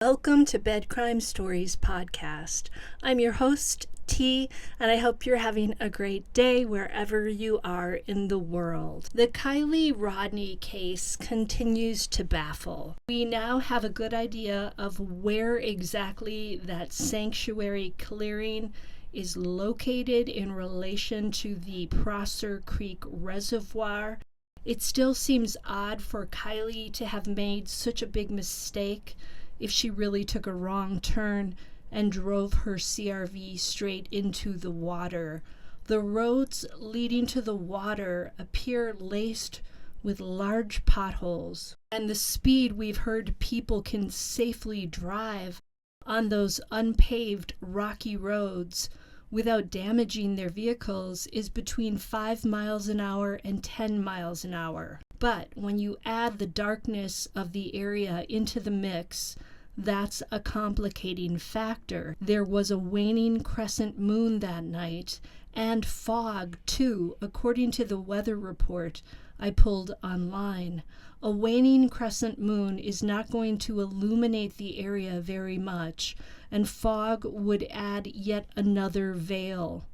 Welcome to Bed Crime Stories podcast. I'm your host, T, and I hope you're having a great day wherever you are in the world. The Kiely Rodni case continues to baffle. We now have a good idea of where exactly that sanctuary clearing is located in relation to the Prosser Creek Reservoir. It still seems odd for Kiely to have made such a big mistake if she really took a wrong turn and drove her CRV straight into the water. The roads leading to the water appear laced with large potholes, and the speed we've heard people can safely drive on those unpaved rocky roads without damaging their vehicles is between 5 miles an hour and 10 miles an hour. But when you add the darkness of the area into the mix, that's a complicating factor. There was a waning crescent moon that night, and fog too, according to the weather report I pulled online. A waning crescent moon is not going to illuminate the area very much, and fog would add yet another veil.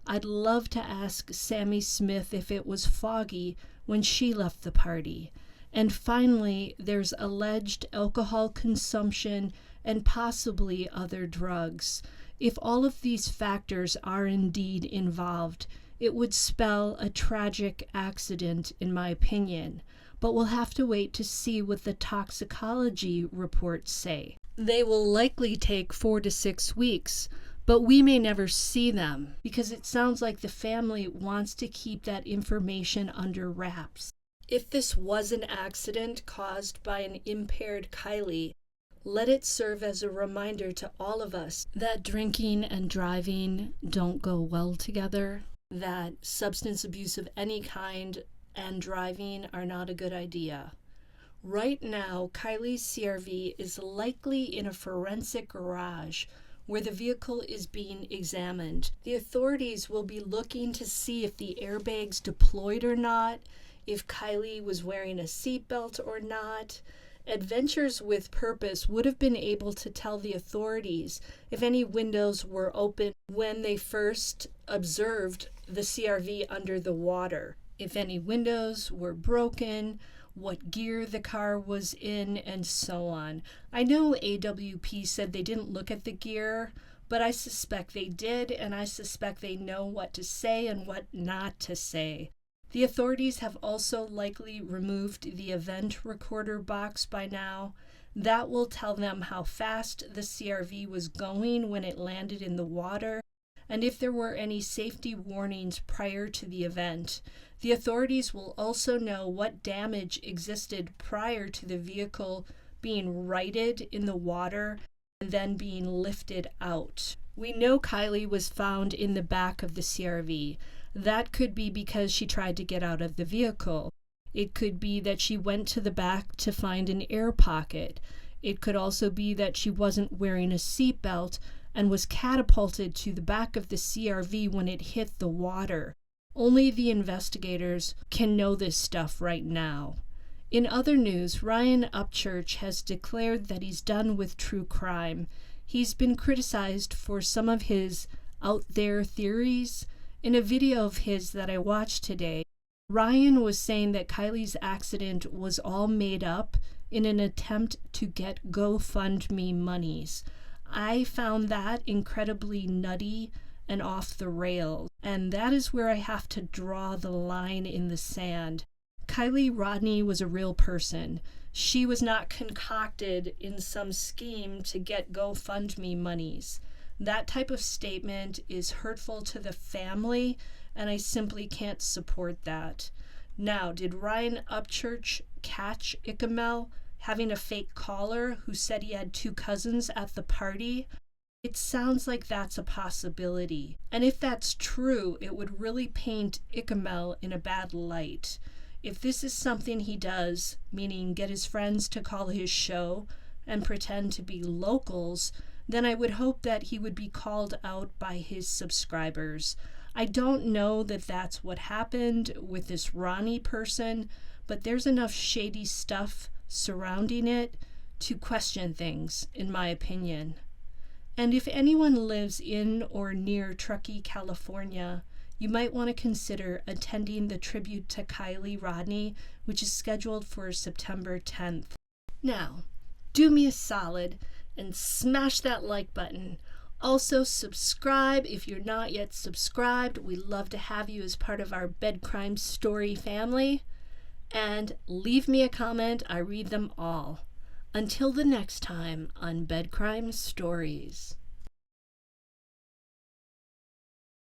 I'd love to ask Sammy Smith if it was foggy when she left the party. And finally, there's alleged alcohol consumption and possibly other drugs. If all of these factors are indeed involved, it would spell a tragic accident, in my opinion. But we'll have to wait to see what the toxicology reports say. They will likely take 4 to 6 weeks, but we may never see them because it sounds like the family wants to keep that information under wraps. If this was an accident caused by an impaired Kiely, let it serve as a reminder to all of us that drinking and driving don't go well together, that substance abuse of any kind and driving are not a good idea. Right now, Kiely's CRV is likely in a forensic garage where the vehicle is being examined. The authorities will be looking to see if the airbags deployed or not, if Kiely was wearing a seatbelt or not. Adventures with Purpose would have been able to tell the authorities if any windows were open when they first observed the CRV under the water, if any windows were broken, what gear the car was in, and so on. I know AWP said they didn't look at the gear, but I suspect they did, and I suspect they know what to say and what not to say. The authorities have also likely removed the event recorder box by now. That will tell them how fast the CRV was going when it landed in the water, and if there were any safety warnings prior to the event. The authorities will also know what damage existed prior to the vehicle being righted in the water and then being lifted out. We know Kiely was found in the back of the CRV. That could be because she tried to get out of the vehicle. It could be that she went to the back to find an air pocket. It could also be that she wasn't wearing a seatbelt and was catapulted to the back of the CRV when it hit the water. Only the investigators can know this stuff right now. In other news, Ryan Upchurch has declared that he's done with true crime. He's been criticized for some of his out there theories. In a video of his that I watched today, Ryan was saying that Kiely's accident was all made up in an attempt to get GoFundMe monies. I found that incredibly nutty and off the rails, and that is where I have to draw the line in the sand. Kiely Rodni was a real person. She was not concocted in some scheme to get GoFundMe monies. That type of statement is hurtful to the family, and I simply can't support that. Now, did Ryan Upchurch catch Ichamel having a fake caller who said he had 2 cousins at the party? It sounds like that's a possibility. And if that's true, it would really paint Ichamel in a bad light. If this is something he does, meaning get his friends to call his show and pretend to be locals, then I would hope that he would be called out by his subscribers. I don't know that that's what happened with this Ronnie person, but there's enough shady stuff surrounding it to question things, in my opinion. And if anyone lives in or near Truckee, California, you might want to consider attending the tribute to Kiely Rodni, which is scheduled for September 10th. Now, do me a solid and smash that like button. Also, subscribe if you're not yet subscribed. We love to have you as part of our Bed Crime Story family. And leave me a comment. I read them all. Until the next time on Bed Crime Stories.